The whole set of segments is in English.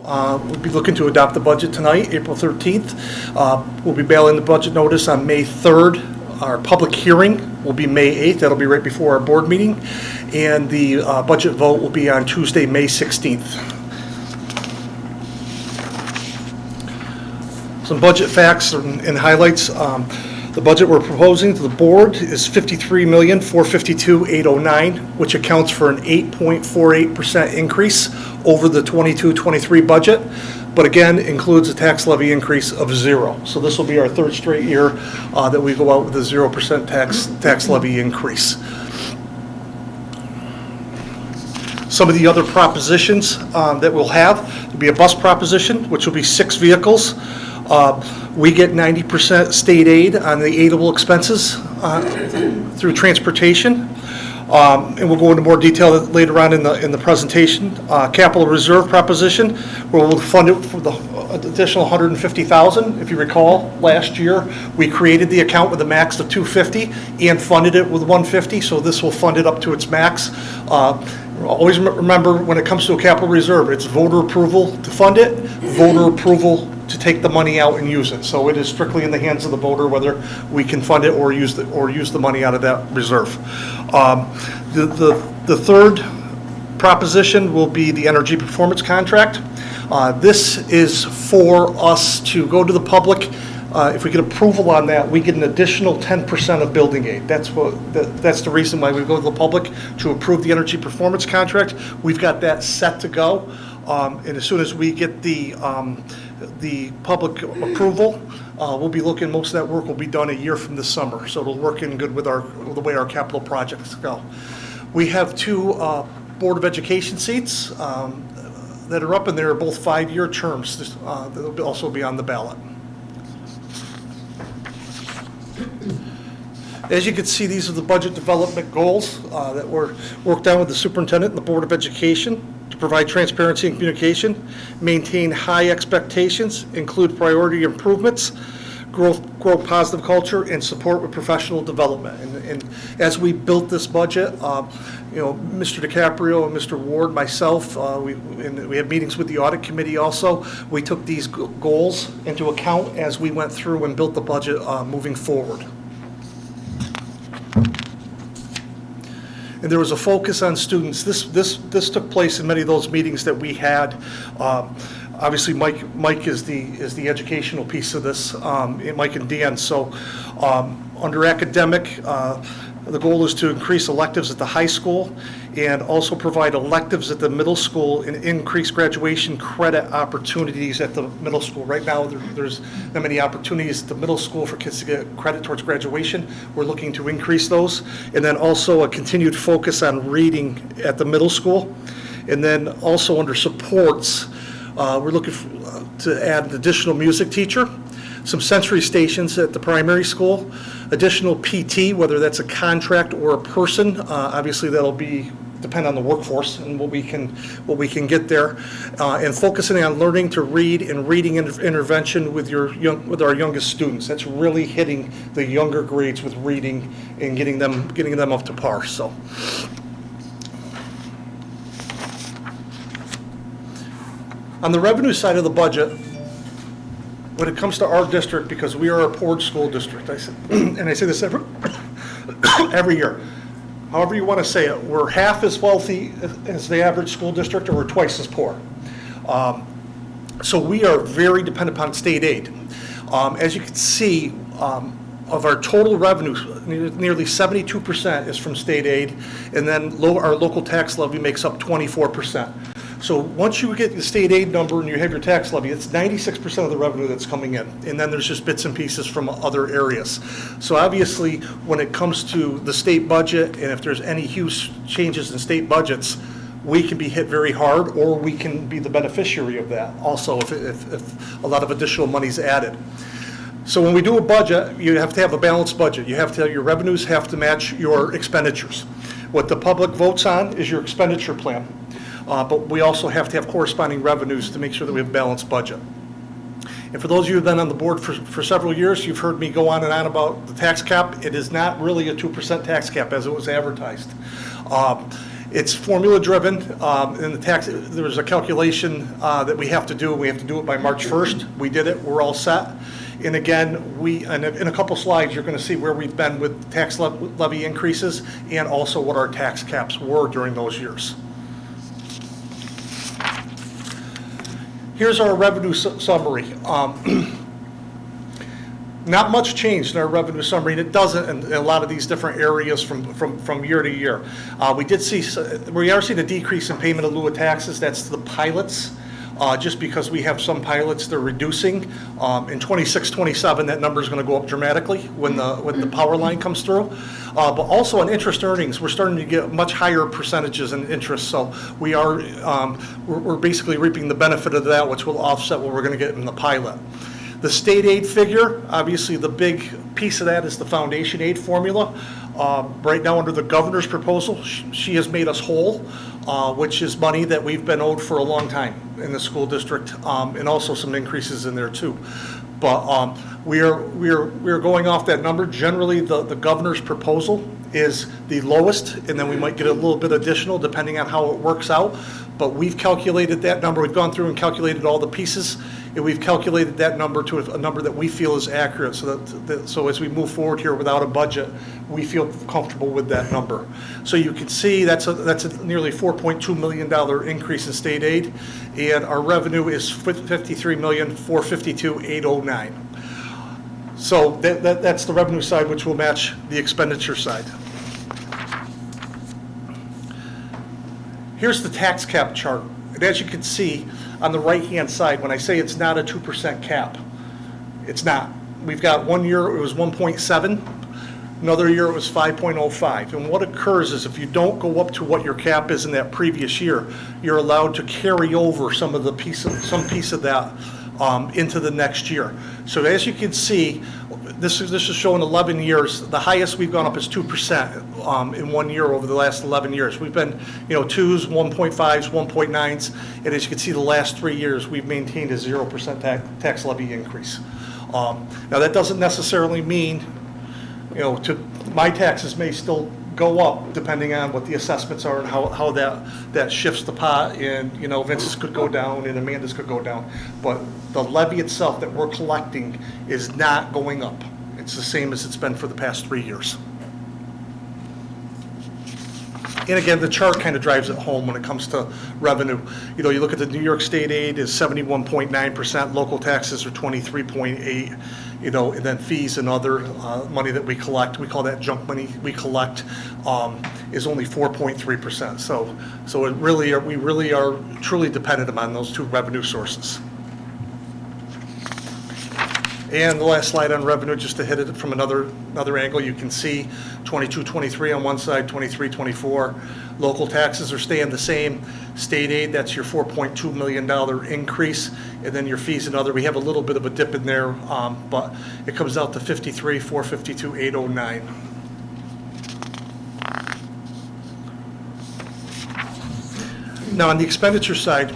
We'll be looking to adopt the budget tonight, April 13th. We'll be mailing the budget notice on May 3rd. Our public hearing will be May 8th. That'll be right before our board meeting. And the budget vote will be on Tuesday, May 16th. Some budget facts and highlights. The budget we're proposing to the board is $53,452,809, which accounts for an 8.48% increase over the 22-23 budget, but again includes a tax levy increase of 0. So this will be our third straight year that we go out with a 0% tax levy increase. Some of the other propositions that we'll have will be a bus proposition, which will be 6 vehicles. We get 90% state aid on the aidable expenses through transportation. And we'll go into more detail later on in the presentation. Capital reserve proposition, where we'll fund it for the additional $150,000. If you recall, last year we created the account with a max of $250 and funded it with $150. So this will fund it up to its max. Always remember, when it comes to a capital reserve, it's voter approval to fund it, voter approval to take the money out and use it. So it is strictly in the hands of the voter whether we can fund it or use the money out of that reserve. The third proposition will be the energy performance contract. This is for us to go to the public. If we get approval on that, we get an additional 10% of building aid. That's the reason why we go to the public, to approve the energy performance contract. We've got that set to go, and as soon as we get the public approval, we'll be looking. Most of that work will be done a year from this summer, so it'll work in good with the way our capital projects go. We have 2 Board of Education seats that are up, and they're both 5-year terms. They'll also be on the ballot. As you can see, these are the budget development goals that were worked out with the superintendent and the Board of Education to provide transparency and communication, maintain high expectations, include priority improvements, grow positive culture, and support with professional development. And as we built this budget, Mr. DiCaprio and Mr. Ward, myself, we had meetings with the audit committee also. We took these goals into account as we went through and built the budget moving forward. And there was a focus on students. This took place in many of those meetings that we had. Obviously, Mike is the educational piece of this, Mike and Dan. So under academic, the goal is to increase electives at the high school and also provide electives at the middle school and increase graduation credit opportunities at the middle school. Right now, there's not many opportunities at the middle school for kids to get credit towards graduation. We're looking to increase those. And then also a continued focus on reading at the middle school. And then also under supports, we're looking to add an additional music teacher, some sensory stations at the primary school, additional PT, whether that's a contract or a person. Obviously, that'll depend on the workforce and what we can get there, and focusing on learning to read and reading intervention with our youngest students. That's really hitting the younger grades with reading and getting them up to par. So. On the revenue side of the budget, when it comes to our district, because we are a poor school district, and I say this every year, however you want to say it, we're half as wealthy as the average school district, or we're twice as poor. So we are very dependent upon state aid. As you can see, of our total revenue, nearly 72% is from state aid, and then our local tax levy makes up 24%. So once you get the state aid number and you have your tax levy, it's 96% of the revenue that's coming in. And then there's just bits and pieces from other areas. So obviously, when it comes to the state budget, and if there's any huge changes in state budgets, we can be hit very hard, or we can be the beneficiary of that also if a lot of additional money is added. So when we do a budget, you have to have a balanced budget. Your revenues have to match your expenditures. What the public votes on is your expenditure plan. But we also have to have corresponding revenues to make sure that we have a balanced budget. And for those of you who have been on the board for several years, you've heard me go on and on about the tax cap. It is not really a 2% tax cap as it was advertised. It's formula driven, and there was a calculation that we have to do. We have to do it by March 1st. We did it. We're all set. And again, in a couple slides, you're going to see where we've been with tax levy increases, and also what our tax caps were during those years. Here's our revenue summary. Not much changed in our revenue summary, and it doesn't in a lot of these different areas from year to year. We are seeing a decrease in payment in lieu of taxes. That's the pilots. Just because we have some pilots they're reducing. In 26, 27, that number is going to go up dramatically when the power line comes through. But also on interest earnings, we're starting to get much higher percentages in interest. So we're basically reaping the benefit of that, which will offset what we're going to get in the pilot. The state aid figure, obviously the big piece of that is the foundation aid formula. Right now under the governor's proposal, she has made us whole, which is money that we've been owed for a long time in the school district, and also some increases in there too. But we are going off that number. Generally, the governor's proposal is the lowest, and then we might get a little bit additional depending on how it works out. But we've calculated that number. We've gone through and calculated all the pieces, and we've calculated that number to a number that we feel is accurate. So as we move forward here without a budget, we feel comfortable with that number. So you can see that's a nearly $4.2 million increase in state aid, and our revenue is $53,452,809. So that's the revenue side, which will match the expenditure side. Here's the tax cap chart. And as you can see on the right-hand side, when I say it's not a 2% cap, it's not. We've got 1 year it was 1.7, another year it was 5.05. And what occurs is if you don't go up to what your cap is in that previous year, you're allowed to carry over some piece of that into the next year. So as you can see, this is showing 11 years. The highest we've gone up is 2% in 1 year over the last 11 years. We've been, 2s, 1.5s, 1.9s, and as you can see, the last 3 years we've maintained a 0% tax levy increase. Now that doesn't necessarily mean, my taxes may still go up depending on what the assessments are and how that shifts the pot, and Vince's could go down and Amanda's could go down, but the levy itself that we're collecting is not going up. It's the same as it's been for the past 3 years. And again, the chart kind of drives it home when it comes to revenue. You look at the New York State aid is 71.9%, local taxes are 23.8%, and then fees and other money that we collect, we call that junk money we collect, is only 4.3%. So we really are truly dependent upon those two revenue sources. And the last slide on revenue, just to hit it from another angle, you can see 22-23 on one side, 23-24. Local taxes are staying the same. State aid, that's your $4.2 million increase. And then your fees and other, we have a little bit of a dip in there, but it comes out to $53,452,809. Now on the expenditure side,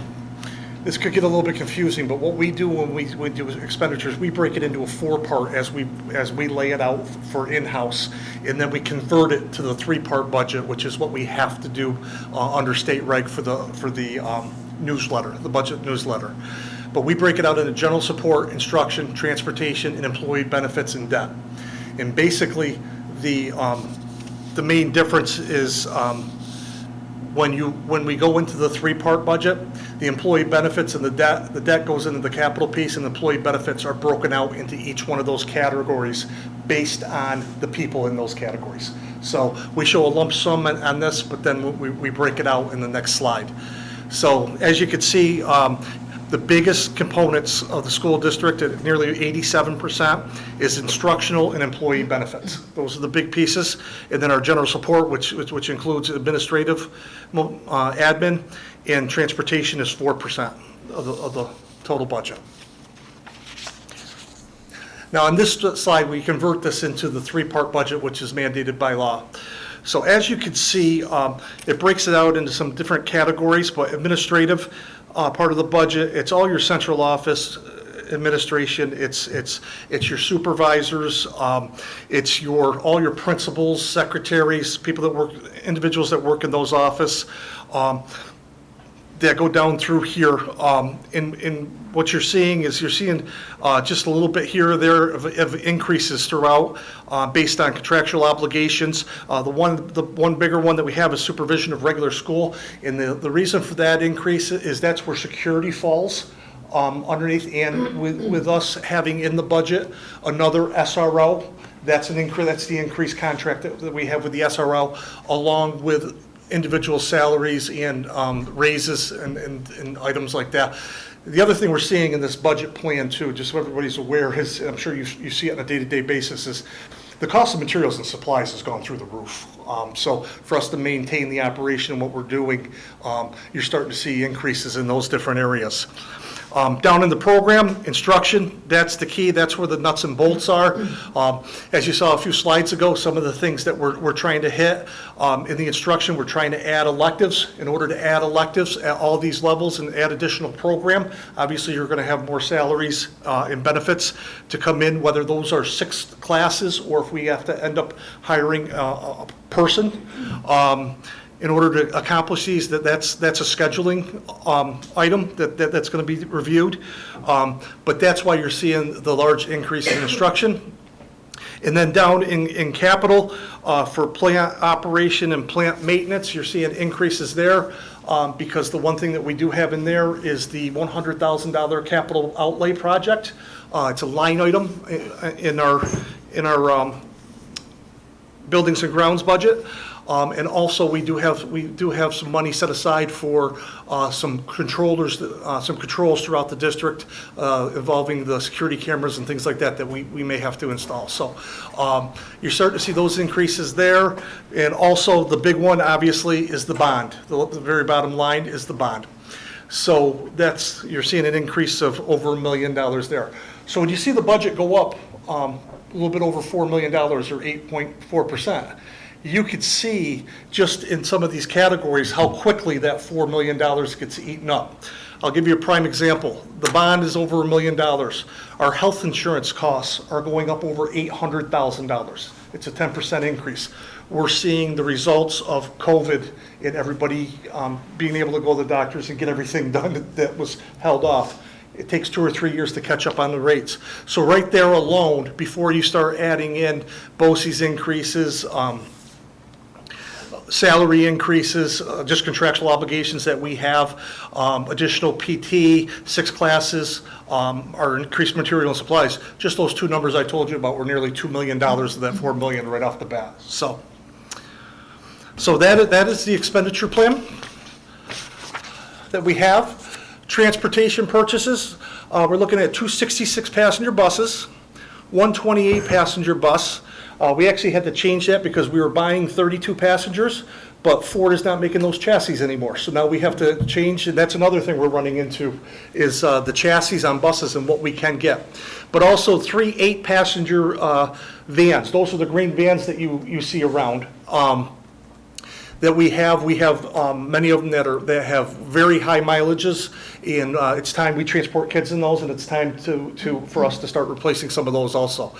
this could get a little bit confusing, but what we do when we do expenditures, we break it into a 4-part as we lay it out for in-house, and then we convert it to the 3-part budget, which is what we have to do under state reg for the newsletter, the budget newsletter. But we break it out into general support, instruction, transportation, and employee benefits and debt. And basically, the main difference is when we go into the three-part budget, the employee benefits and the debt goes into the capital piece, and the employee benefits are broken out into each one of those categories based on the people in those categories. So we show a lump sum on this, but then we break it out in the next slide. So as you can see, the biggest components of the school district, at nearly 87%, is instructional and employee benefits. Those are the big pieces. And then our general support, which includes administrative admin, and transportation is 4% of the total budget. Now on this slide, we convert this into the three-part budget, which is mandated by law. So as you can see, it breaks it out into some different categories, but administrative, part of the budget, it's all your central office administration, it's your supervisors, it's all your principals, secretaries, people that work, individuals that work in those office, that go down through here. In what you're seeing is just a little bit here or there of increases throughout based on contractual obligations. The one bigger one that we have is supervision of regular school, and the reason for that increase is that's where security falls underneath, and with us having in the budget another SRO, that's an increase. That's the increased contract that we have with the SRO, along with individual salaries and raises and items like that. The other thing we're seeing in this budget plan too, just so everybody's aware, is, I'm sure you see it on a day-to-day basis, is the cost of materials and supplies has gone through the roof. So for us to maintain the operation and what we're doing, you're starting to see increases in those different areas. Down in the program, instruction, that's the key. That's where the nuts and bolts are. As you saw a few slides ago, some of the things that we're trying to hit in the instruction, we're trying to add electives. In order to add electives at all these levels and add additional program, obviously you're going to have more salaries and benefits to come in, whether those are 6 classes or if we have to end up hiring a person. In order to accomplish these, that's a scheduling item that's going to be reviewed. But that's why you're seeing the large increase in instruction. And then down in capital, for plant operation and plant maintenance, you're seeing increases there because the one thing that we do have in there is the $100,000 capital outlay project. It's a line item in our buildings and grounds budget. And also we do have some money set aside for some controls throughout the district involving the security cameras and things like that we may have to install. So you're starting to see those increases there. And also the big one obviously is the bond. The very bottom line is the bond. So you're seeing an increase of over $1 million there. So when you see the budget go up a little bit over $4 million or 8.4%, you could see just in some of these categories how quickly that $4 million gets eaten up. I'll give you a prime example. The bond is over $1 million. Our health insurance costs are going up over $800,000. It's a 10% increase. We're seeing the results of COVID and everybody being able to go to the doctors and get everything done that was held off. It takes 2 or 3 years to catch up on the rates. So right there alone, before you start adding in BOCES increases, salary increases, just contractual obligations that we have, additional PT, 6 classes, our increased material and supplies. Just those 2 numbers I told you about were nearly $2 million of that $4 million right off the bat. So that is the expenditure plan that we have. Transportation purchases, we're looking at 2 66 passenger buses, 1 28 passenger bus. We actually had to change that because we were buying 32 passengers, but Ford is not making those chassis anymore. So now we have to change, and that's another thing we're running into is the chassis on buses and what we can get. But also 3 8-passenger vans. Those are the green vans that you see around. That we have many of them that have very high mileages, and it's time we transport kids in those, and it's time for us to start replacing some of those also.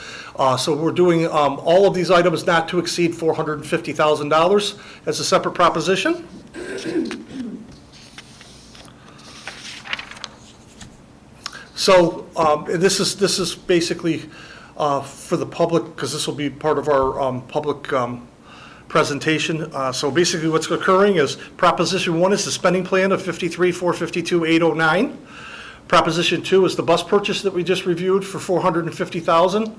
So we're doing all of these items not to exceed $450,000 as a separate proposition. So and this is basically for the public, because this will be part of our public presentation. So basically what's occurring is Proposition 1 is the spending plan of 53,452,809. Proposition 2 is the bus purchase that we just reviewed for $450,000.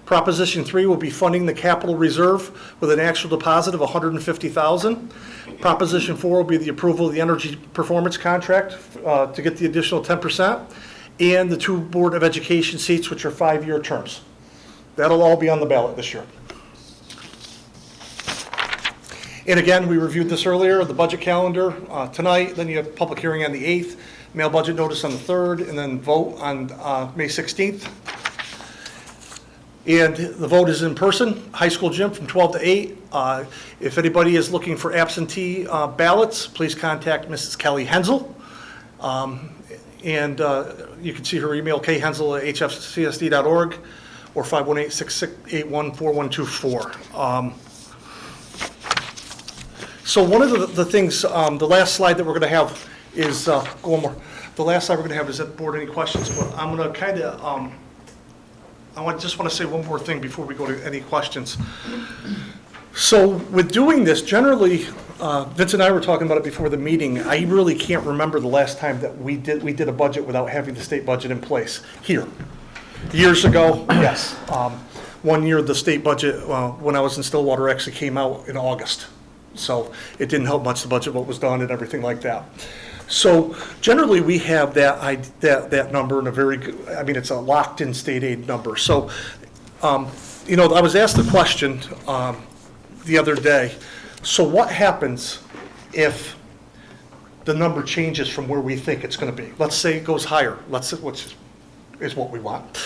Proposition 3 will be funding the capital reserve with an actual deposit of $150,000. Proposition 4 will be the approval of the energy performance contract to get the additional 10%, and the 2 Board of Education seats, which are 5-year terms. That'll all be on the ballot this year. And again, we reviewed this earlier, the budget calendar tonight, then you have public hearing on the 8th, mail budget notice on the 3rd, and then vote on May 16th. And the vote is in person, high school gym from 12 to 8. If anybody is looking for absentee ballots, please contact Mrs. Kelly Hensel. And you can see her email, khensel@hfcsd.org, or 518-681-4124. So one of the things, the last slide that we're going to have is, go one more. The last slide we're going to have is at the board any questions, but I'm going to kind of, just want to say one more thing before we go to any questions. So with doing this, generally, Vince and I were talking about it before the meeting. I really can't remember the last time that we did a budget without having the state budget in place here. Years ago, yes. One year the state budget, when I was in Stillwater, actually came out in August. So it didn't help much the budget, what was done and everything like that. So generally we have that number in a very good, I mean, it's a locked in state aid number. So, I was asked the question the other day, so what happens if the number changes from where we think it's going to be? Let's say it goes higher, which is what we want.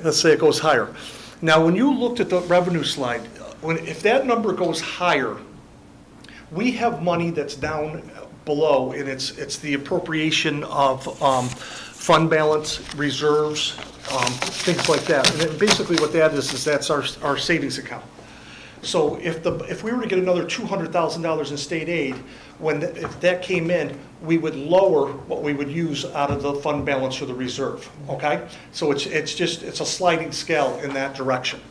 Let's say it goes higher. Now, when you looked at the revenue slide, if that number goes higher, we have money that's down below, and it's the appropriation of fund balance, reserves, things like that. And basically what that is that's our savings account. So if we were to get another $200,000 in state aid, if that came in, we would lower what we would use out of the fund balance or the reserve, okay? So it's a sliding scale in that direction.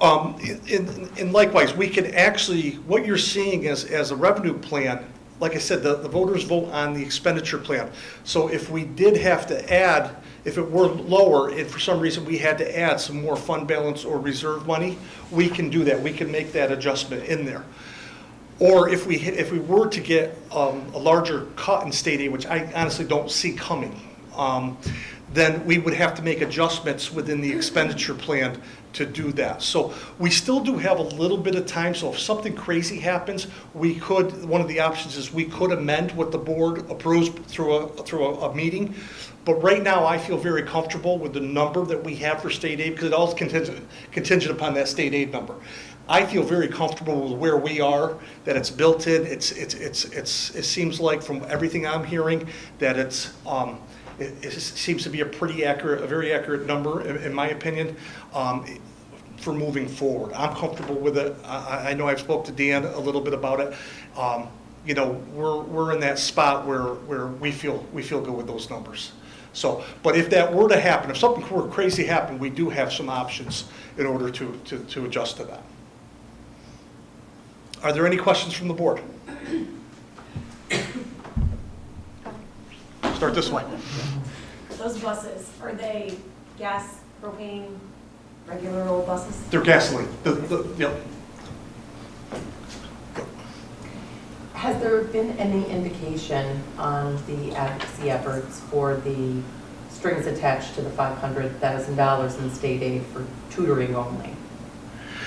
And likewise, we can actually, what you're seeing as a revenue plan, like I said, the voters vote on the expenditure plan. So if we did have to add, if it were lower, and for some reason we had to add some more fund balance or reserve money, we can do that. We can make that adjustment in there. Or if we were to get a larger cut in state aid, which I honestly don't see coming, then we would have to make adjustments within the expenditure plan to do that. So we still do have a little bit of time, so if something crazy happens, one of the options is we could amend what the board approves through a meeting. But right now, I feel very comfortable with the number that we have for state aid, because it all is contingent upon that state aid number. I feel very comfortable with where we are, that it's built in. It seems like from everything I'm hearing that it seems to be a very accurate number, in my opinion, for moving forward. I'm comfortable with it. I know I've spoke to Dan a little bit about it. We're in that spot where we feel good with those numbers. So, but if that were to happen, if something were crazy happened, we do have some options in order to adjust to that. Are there any questions from the board? Start this way. Those buses, are they gas, propane, regular old buses? They're gasoline. Yep. Has there been any indication on the advocacy efforts for the strings attached to the $500,000 in state aid for tutoring only?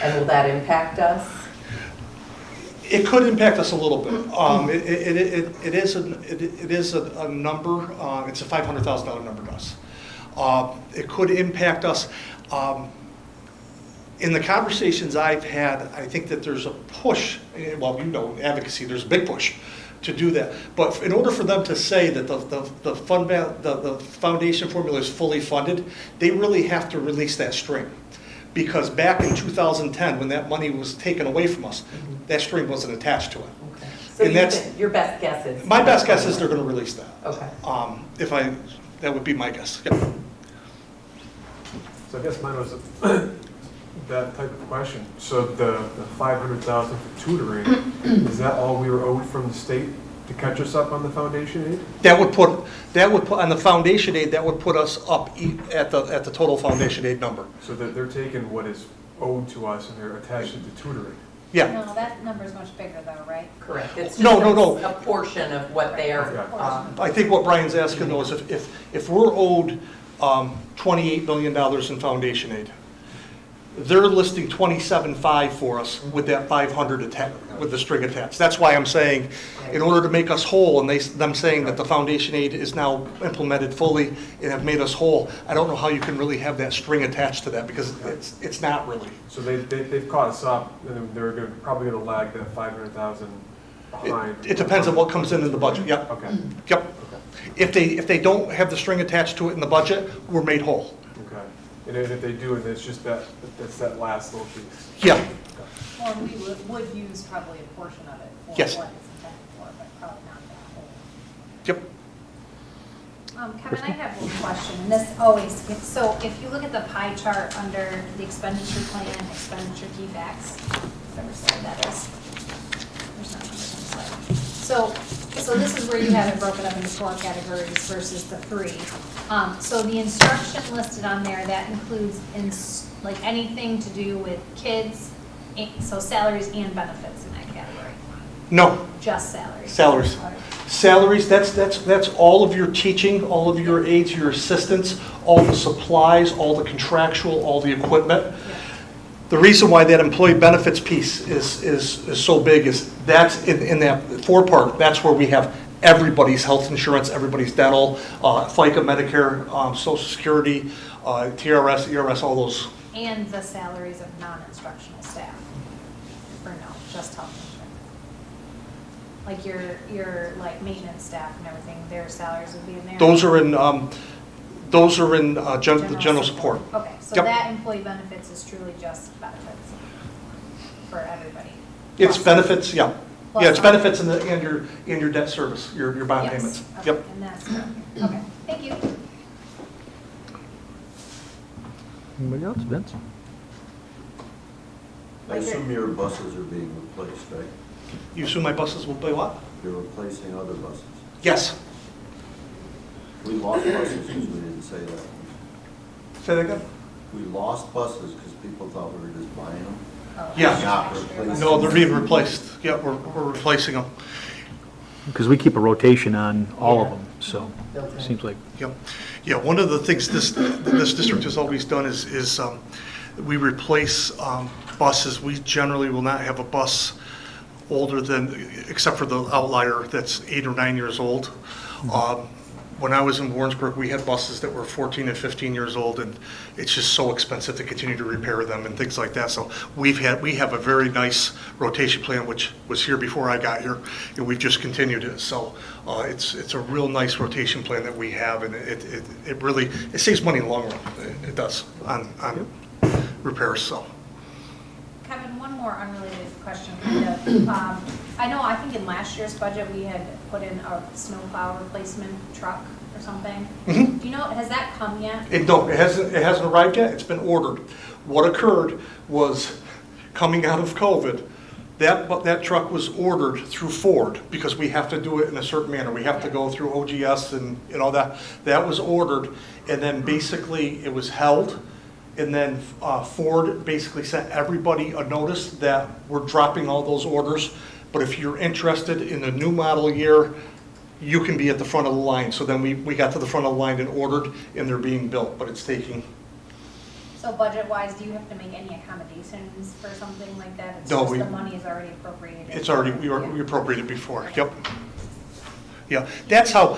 And will that impact us? It could impact us a little bit. It is a number. It's a $500,000 number to us. It could impact us. In the conversations I've had, I think that there's a push. Well, advocacy. There's a big push to do that. But in order for them to say that the foundation formula is fully funded, they really have to release that string. Because back in 2010, when that money was taken away from us, that string wasn't attached to it. Okay. So your best guess is? My best guess is they're going to release that. Okay. That would be my guess. Yeah. So I guess mine was that type of question. So the 500,000 for tutoring, is that all we were owed from the state to catch us up on the foundation aid? That would put, on the foundation aid, that would put us up at the total foundation aid number. So that they're taking what is owed to us and they're attaching it to tutoring? Yeah, No, that number's much bigger though, right? Correct. It's No, just no. a portion of what they are. Okay. I think what Brian's asking though is if we're owed $28 million in foundation aid, they're listing 27.5 for us with that 500 with the string attached. That's why I'm saying, in order to make us whole, and them saying that the foundation aid is now implemented fully and have made us whole, I don't know how you can really have that string attached to that, because it's not really. So they've caught us up and they're probably going to lag that 500,000 behind? It depends on what comes in the budget, yep. Okay. Yep. If they don't have the string attached to it in the budget, we're made whole. Okay. And if they do, and it's just that's that last little piece? Yeah. Well, we would use probably a portion of it for what Yes. it's intended for, but probably not that whole. Yep. Kevin, I have one question, and this always gets, so if you look at the pie chart under the expenditure plan, expenditure defects, whatever slide that is. There's not numbers on the slide. So this is where you have it broken up into 4 categories versus the 3. So the instruction listed on there, that includes like anything to do with kids, so salaries and benefits in that category, No. just salaries. Salaries. All right. Salaries, that's all of your teaching, all of your aides, your assistants, all the supplies, all the contractual, all the equipment. Yeah. The reason why that employee benefits piece is so big is that's in that 4 part, that's where we have everybody's health insurance, everybody's dental, FICA, Medicare, Social Security, TRS, ERS, all those. And the salaries of non-instructional staff, or no, just health insurance? Like your like maintenance staff and everything, their salaries would be in there? Those are in the general support. Okay, so Yep. that employee benefits is truly just benefits for everybody? It's Plus- benefits, yeah. plus Yeah, it's other- benefits and your debt service, your bond Yes, payments. okay, Yep. and that's, okay, thank you. Anybody else? Vince? I assume your buses are being replaced, right? You assume my buses will be what? You're replacing other buses. Yes. We lost buses because we didn't say that. Say that again? We lost buses because people thought we were just buying them. Oh, Yeah. Not replacing. No, they're being replaced. Yeah, we're replacing them. Because we keep a rotation on all of them, so Built in. it seems like, Yep. Yeah, one of the things this district has always done is we replace buses. We generally will not have a bus older than, except for the outlier that's 8 or 9 years old. When I was in Warrensburg, we had buses that were 14 and 15 years old, and it's just so expensive to continue to repair them and things like that. So we have a very nice rotation plan, which was here before I got here, and we've just continued it. So it's a real nice rotation plan that we have, and it really saves money in the long run. It does on repairs. So Kevin, one more unrelated question, kind of. I think in last year's budget, we had put in a snowplow replacement truck or something. Mhm. Do you know, has that come yet? it hasn't arrived yet. It's been ordered. What occurred was, coming out of COVID, that truck was ordered through Ford because we have to do it in a certain manner. We have to go through OGS and all that. That was ordered, and then basically it was held. And then Ford basically sent everybody a notice that we're dropping all those orders. But if you're interested in the new model year, you can be at the front of the line. So then we got to the front of the line and ordered, and they're being built, but it's taking. So budget-wise, do you have to make any accommodations for something like that? It's No, just we- the money is already appropriated? It's already, we appropriated before, yep. Yeah, that's how,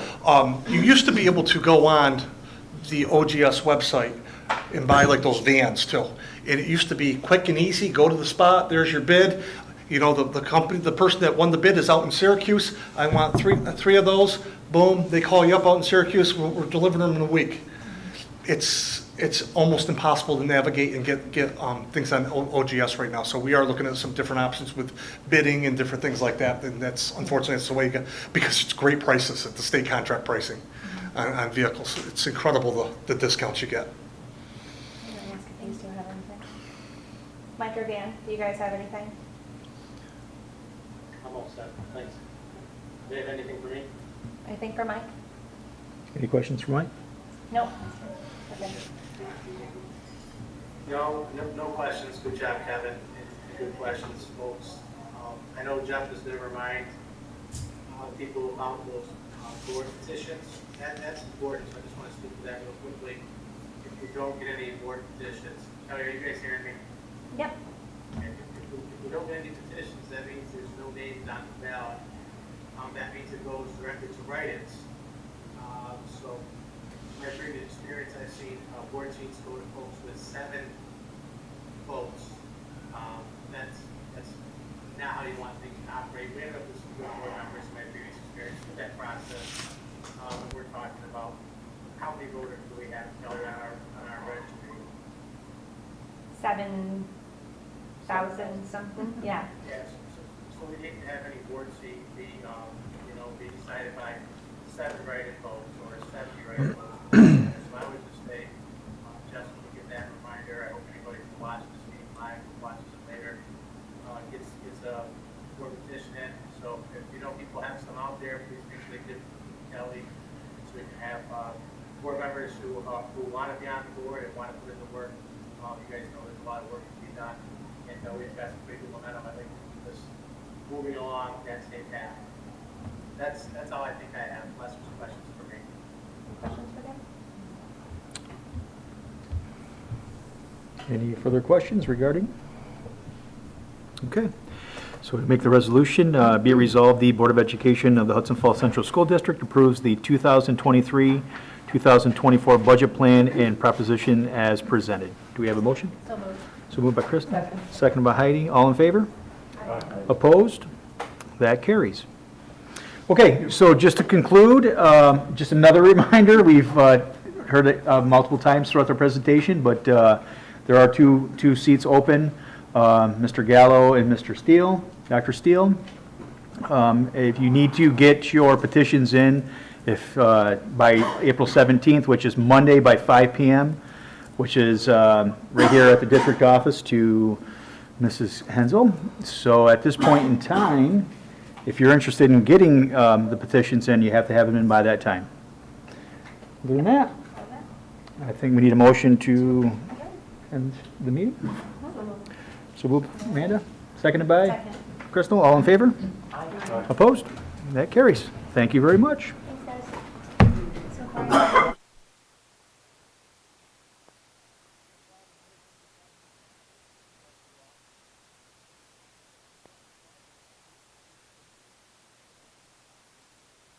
you used to be able to go on the OGS website and buy like those vans too. And it used to be quick and easy, go to the spot, there's your bid. You know, the company, the person that won the bid is out in Syracuse. I want three of those, boom, they call you up out in Syracuse, we're delivering them in a week. It's almost impossible to navigate and get things on OGS right now. So we are looking at some different options with bidding and different things like that. And that's, unfortunately, that's the way you get, because it's great prices at the state contract pricing on vehicles. It's incredible the discounts you get. Mike or Dan, do you guys have anything? I'm all set, thanks. Do you have anything for me? Anything for Mike? Any questions for Mike? Nope. Okay. No questions. Good job, Kevin. And good questions, folks. I know Jeff is going to remind people about those board petitions. That's important, so I just want to speak to that real quickly. If we don't get any board petitions, Kelly, are you guys hearing me? Yep. If we don't get any petitions, that means there's no names on the ballot. That means it goes directly to write-ins. So, in my previous experience, I've seen board seats go to folks with 7 votes. That's not how you want things to operate. We ended up with some good board members in my previous experience with that process. We're talking about how many voters do we have, Kelly, on our registry? 7,000 something, yeah. Yes, so we hate to have any board seat be decided by 7 write-in votes or 70 write-in votes. So I would just say, just to get that reminder, I hope anybody who watches this meeting live, who watches it later, gets a board petition in. So if people have some out there, please make sure they give Kelly, so we can have board members who want to be on the board and want to put in the work. You guys know there's a lot of work to be done, and we've got some pretty good momentum. I think to keep us moving along that same path. That's all I think I have, unless there's questions for me. Questions for them? Any further questions regarding? Okay. So to make the resolution, be it resolved, the Board of Education of the Hudson Falls Central School District approves the 2023-2024 budget plan and proposition as presented. Do we have a motion? So moved. So moved by Kristen. Seconded by Heidi. All in favor? Opposed? That carries. Okay, so just to conclude, just another reminder, we've heard it multiple times throughout the presentation, but there are two seats open, Mr. Gallo and Mr. Steele, Dr. Steele. If you need to get your petitions in, if by April 17th, which is Monday by 5 p.m., which is right here at the district office to Mrs. Hensel. So at this point in time, if you're interested in getting the petitions in, you have to have them in by that time. Other than that, I think we need a motion to end the meeting. So moved, Amanda, seconded by Second. Crystal. All in favor? Opposed? That carries. Thank you very much.